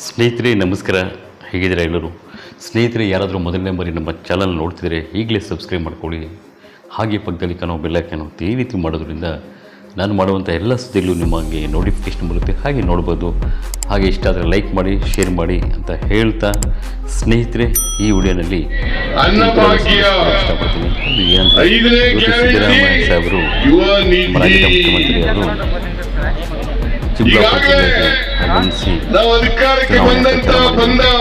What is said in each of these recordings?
ಸ್ನೇಹಿತರೆ ನಮಸ್ಕಾರ, ಹೇಗಿದ್ದೀರಾ ಎಲ್ಲರೂ? ಸ್ನೇಹಿತರೆ, ಯಾರಾದರೂ ಮೊದಲನೇ ಬಾರಿ ನಮ್ಮ ಚಾನಲ್ ನೋಡ್ತಿದ್ರೆ ಈಗಲೇ ಸಬ್ಸ್ಕ್ರೈಬ್ ಮಾಡ್ಕೊಳ್ಳಿ. ಹಾಗೆ ಪಕ್ಕದಲ್ಲಿ ಕಾಣೋ ಬೆಲ್ಲೈಕನ್ ಒತ್ತಿ. ಈ ರೀತಿ ಮಾಡೋದ್ರಿಂದ ನಾನು ಮಾಡುವಂಥ ಎಲ್ಲ ಸುದ್ದಿಗಳು ನಿಮಗೆ ನೋಟಿಫಿಕೇಶನ್ ಬರುತ್ತೆ, ಹಾಗೆ ನೋಡ್ಬೋದು. ಹಾಗೆ ಇಷ್ಟ ಆದರೆ ಲೈಕ್ ಮಾಡಿ, ಶೇರ್ ಮಾಡಿ ಅಂತ ಹೇಳ್ತಾ, ಸ್ನೇಹಿತರೆ ಈ ವಿಡಿಯೋನಲ್ಲಿ ಇಷ್ಟಪಡ್ತೀನಿ. ಅದು ಏನಂತ ಸಿದ್ದರಾಮಯ್ಯ ಸಾಹೇಬರು, ರಾಜ್ಯದ ಮುಖ್ಯಮಂತ್ರಿ ಅವರು ಚಿಕ್ಕಬಳ್ಳಾಪುರ ಜಿಲ್ಲೆಗೆ ಆಗಮಿಸಿ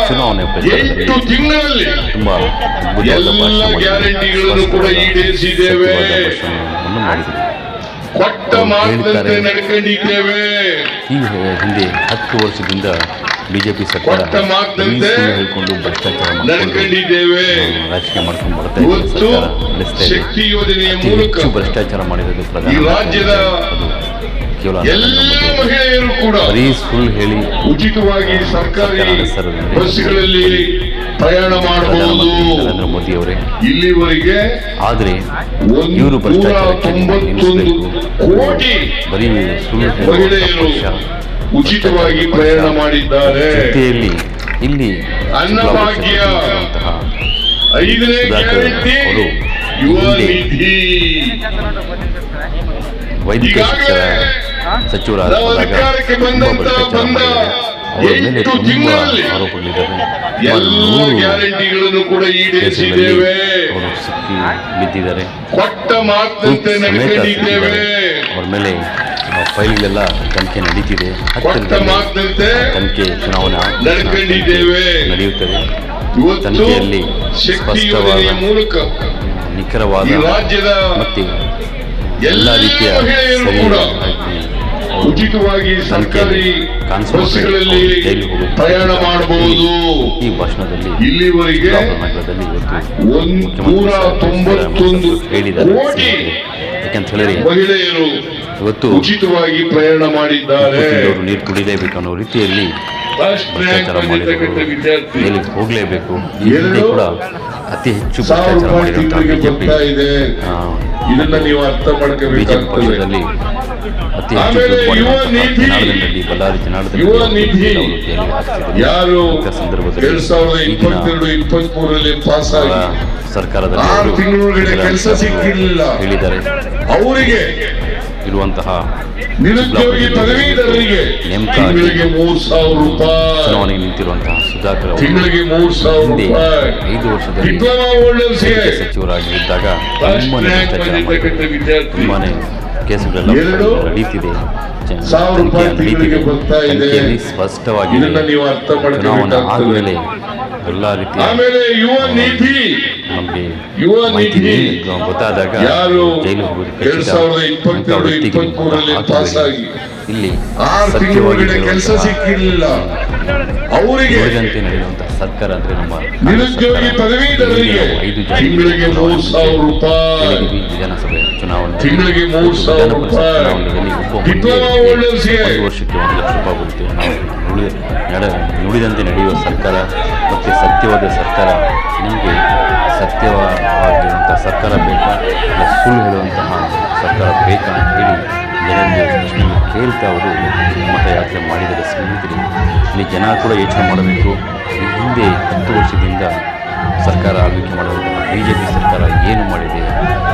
ಚುನಾವಣೆ ಪ್ರಚಾರದಲ್ಲಿ ತುಂಬಾ ಅದ್ಭುತವಾದ ಭಾಷಣವನ್ನು ಮಾಡಿದರು. ಈ ಹಿಂದೆ 10 ವರ್ಷದಿಂದ ಬಿಜೆಪಿ ಸರ್ಕಾರ ಹೇಳ್ಕೊಂಡು ಭ್ರಷ್ಟಾಚಾರ ರಾಜಕೀಯ ಮಾಡ್ಕೊಂಡು ಬರ್ತಾ ಇದೆ. ಸರ್ಕಾರ ನಡೆಸ್ತಾ ಇದೆ. ಅತಿ ಹೆಚ್ಚು ಭ್ರಷ್ಟಾಚಾರ ಮಾಡಿರೋದು ಪ್ರಧಾನಮಂತ್ರಿ. ಬರೀ ಸುಳ್ಳು ಹೇಳಿ ಉಚಿತವಾಗಿ ಸರ್ಕಾರಿ ಬಸ್ಗಳಲ್ಲಿ ಪ್ರಯಾಣ ಮಾಡಬಹುದು ನರೇಂದ್ರ ಮೋದಿ ಅವರೇ. ಇಲ್ಲಿವರೆಗೆ ಆದರೆ ಇವರು ಭ್ರಷ್ಟಾಚಾರಕ್ಕೆ ಕೋಟಿ ಬರೀ ಸುಳ್ಳು ಮಹಿಳೆಯರು ಉಚಿತವಾಗಿ ಪ್ರಯಾಣ ಮಾಡಿದ್ದಾರೆ. ಜೊತೆಯಲ್ಲಿ ಇಲ್ಲಿ ಅನ್ನಭಾಗ್ಯ 5ನೇ ಗ್ಯಾರಂಟಿ ಯುವ ನಿಧಿ ವೈದ್ಯಕೀಯ ಶಿಕ್ಷಣ ಸಚಿವರಾದ ಅವರ ಮೇಲೆ ತುಂಬಾ ಆರೋಪಗಳಿದ್ದಾವೆ. ಕೂಡ ಈಡೇರಿಸಿದ್ದೇವೆ. ಅವರು ಸಿಕ್ಕಿ ಬಿದ್ದಿದ್ದಾರೆ. ಅವ್ರ ಮೇಲೆ ಫೈಲ್ಗಳೆಲ್ಲ ತನಿಖೆ ನಡೀತಿದೆ. ತನಿಖೆ ಚುನಾವಣಾ ನಡೆಯುತ್ತದೆ. ತನಿಖೆಯಲ್ಲಿ ಸ್ಪಷ್ಟವಾದ ನಿಖರವಾದ ಮತ್ತೆ ಎಲ್ಲ ರೀತಿಯ ಉಚಿತವಾಗಿ ಸರ್ಕಾರಿ ಬಸ್ಗಳಲ್ಲಿ ಪ್ರಯಾಣ ಮಾಡಬಹುದು. ಈ ಭಾಷಣದಲ್ಲಿ ಇಲ್ಲಿವರೆಗೆ ನಗರದಲ್ಲಿ ಇವತ್ತು 191 ಹೇಳಿದ್ದಾರೆ. ಯಾಕಂತ ಹೇಳಿದ್ರೆ ಮಹಿಳೆಯರು ಇವತ್ತು ಉಚಿತವಾಗಿ ಪ್ರಯಾಣ ಮಾಡಿದ್ದಾರೆ. ನೀರು ಕುಡಿಲೇಬೇಕು ಅನ್ನೋ ರೀತಿಯಲ್ಲಿ ಭ್ರಷ್ಟಾಚಾರ ಮಾಡಿದ್ರು. ಜೈಲಿಗೆ ಹೋಗಲೇಬೇಕು. ಈ ಹಿಂದೆ ಕೂಡ ಅತಿ ಹೆಚ್ಚು ಭ್ರಷ್ಟಾಚಾರ ಮಾಡಿರುವಂತಹ ಬಿಜೆಪಿ ಪಕ್ಷದಲ್ಲಿ ಅತಿ ಹೆಚ್ಚು ಜನಾರ್ದನರೆಡ್ಡಿ, ಬಳ್ಳಾರಿ ಜನಾರ್ದನರೆಡ್ಡಿ ಸಂದರ್ಭದಲ್ಲಿ ಸರ್ಕಾರದಲ್ಲಿ ಹೇಳಿದ್ದಾರೆ. ಅವರಿಗೆ ಇರುವಂತಹ ನಿರುದ್ಯೋಗಿ ಪದವೀಧರರಿಗೆ ತಿಂಗಳಿಗೆ 3,000 ರೂಪಾಯಿ ಚುನಾವಣೆಗೆ ನಿಂತಿರುವಂತಹ ಸುಧಾಕರ್ ಅವರು ತಿಂಗಳಿಗೆ 3,000 ರೂಪಾಯಿ 5 ವರ್ಷದಲ್ಲಿ ಸಚಿವರಾಗಿದ್ದಾಗ ತುಂಬಾನೇ ಕೇಸುಗಳೆಲ್ಲ ನಡೀತಿದೆ. ತನಿಖೆಯಲ್ಲಿ ಸ್ಪಷ್ಟವಾಗಿ ಚುನಾವಣಾ ಆದಮೇಲೆ ಎಲ್ಲ ರೀತಿಯ ನಮಗೆ ಮಾಹಿತಿ ಗೊತ್ತಾದಾಗ ಜೈಲು ಇಲ್ಲಿ ಸತ್ಯವಾಗಿ ನುಡಿದಂತೆ ನಡೆಯುವಂತಹ ಸರ್ಕಾರ ಅಂದ್ರೆ ನಮ್ಮ ನಿರುದ್ಯೋಗಿ ಪದವೀಧರರಿಗೆ ತಿಂಗಳಿಗೆ 3,000 ರೂಪಾಯಿ ವಿಧಾನಸಭೆ ಚುನಾವಣೆ ಚುನಾವಣೆಯಲ್ಲಿ ಉಪಮುಖ್ಯಮಂತ್ರಿ 1 ವರ್ಷಕ್ಕೆ 1 ಲಕ್ಷ ರೂಪಾಯಿ ಬರುತ್ತೆ. ನಾವು ನುಡಿದಂತೆ ನಡೆಯುವ ಸರ್ಕಾರ ಮತ್ತು ಸತ್ಯವಾದ ಸರ್ಕಾರ. ನಿಮಗೆ ಸತ್ಯವಾಗಿರುವಂಥ ಸರ್ಕಾರ ಬೇಕಾ, ಇಲ್ಲ ಸುಳ್ಳು ಹೇಳುವಂತಹ ಸರ್ಕಾರ ಬೇಕಾ ಅಂತ ಹೇಳಿ ಜನರಿಗೆ ಪ್ರಶ್ನೆ ಕೇಳ್ತಾ ಅವರು ಮತಯಾತ್ರೆ ಮಾಡಿದರೆ. ಸ್ನೇಹಿತರೆ, ಇಲ್ಲಿ ಜನ ಕೂಡ ಯೋಚನೆ ಮಾಡಬೇಕು. ಈ ಹಿಂದೆ 10 ವರ್ಷದಿಂದ ಸರ್ಕಾರ ಆಳ್ವಿಕೆ ಮಾಡುವಂತಹ ಬಿಜೆಪಿ ಸರ್ಕಾರ ಏನು ಮಾಡಿದೆ,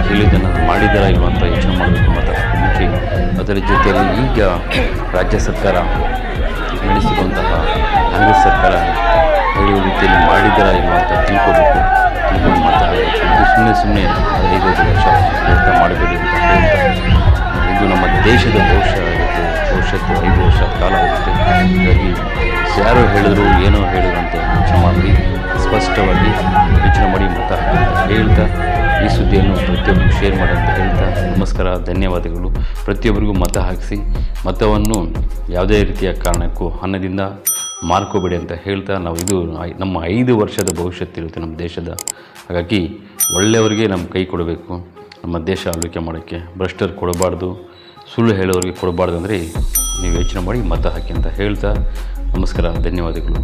ಹೇಳಿದ್ದನ್ನು ಮಾಡಿದಾರ ಇರುವಂಥ ಯೋಚನೆ ಮಾಡಬೇಕು. ಮತ್ತು ಮುಖ್ಯ ಅದರ ಜೊತೆಯಲ್ಲಿ ಈಗ ರಾಜ್ಯ ಸರ್ಕಾರ ನಡೆಸಿರುವಂತಹ ಕಾಂಗ್ರೆಸ್ ಸರ್ಕಾರ ಹೇಳುವ ರೀತಿಯಲ್ಲಿ ಮಾಡಿದಾರ ಇರುವಂಥ ತಿಳ್ಕೊಂಡು ಮತ ಹಾಕಬೇಕು. ಇದು ಸುಮ್ಮನೆ 5 ವರ್ಷ ವ್ಯರ್ಥ ಮಾಡಬೇಡಿ ಅಂತ ಹೇಳ್ತಾ, ಇದು ನಮ್ಮ ದೇಶದ ಭವಿಷ್ಯತ್ತು 5 ವರ್ಷ ಕಾಲ ಆಗುತ್ತೆ. ಹಾಗಾಗಿ ಯಾರು ಹೇಳಿದ್ರು ಏನೋ ಹೇಳಿದ್ರಂತೆ ಯೋಚನೆ ಮಾಡಿ ಸ್ಪಷ್ಟವಾಗಿ ಯೋಚನೆ ಮಾಡಿ ಮತ ಹೇಳ್ತಾ, ಈ ಸುದ್ದಿಯನ್ನು ಪ್ರತಿಯೊಬ್ಬರಿಗೂ ಶೇರ್ ಮಾಡಿ ಅಂತ ಹೇಳ್ತಾ ನಮಸ್ಕಾರ, ಧನ್ಯವಾದಗಳು. ಪ್ರತಿಯೊಬ್ಬರಿಗೂ ಮತ ಹಾಕಿಸಿ, ಮತವನ್ನು ಯಾವುದೇ ರೀತಿಯ ಕಾರಣಕ್ಕೂ ಹಣದಿಂದ ಮಾರ್ಕೋಬೇಡಿ ಅಂತ ಹೇಳ್ತಾ, ಇದು ನಮ್ಮ 5 ವರ್ಷದ ಭವಿಷ್ಯತ್ತಿರುತ್ತೆ ನಮ್ಮ ದೇಶದ. ಹಾಗಾಗಿ ಒಳ್ಳೆಯವರಿಗೆ ನಮ್ಮ ಕೈ ಕೊಡಬೇಕು. ನಮ್ಮ ದೇಶ ಆಳ್ವಿಕೆ ಮಾಡೋಕ್ಕೆ ಭ್ರಷ್ಟರು ಕೊಡಬಾರ್ದು, ಸುಳ್ಳು ಹೇಳೋರಿಗೆ ಕೊಡಬಾರ್ದು. ಅಂದರೆ ನೀವು ಯೋಚನೆ ಮಾಡಿ ಮತ ಹಾಕಿ ಅಂತ ಹೇಳ್ತಾ ನಮಸ್ಕಾರ, ಧನ್ಯವಾದಗಳು.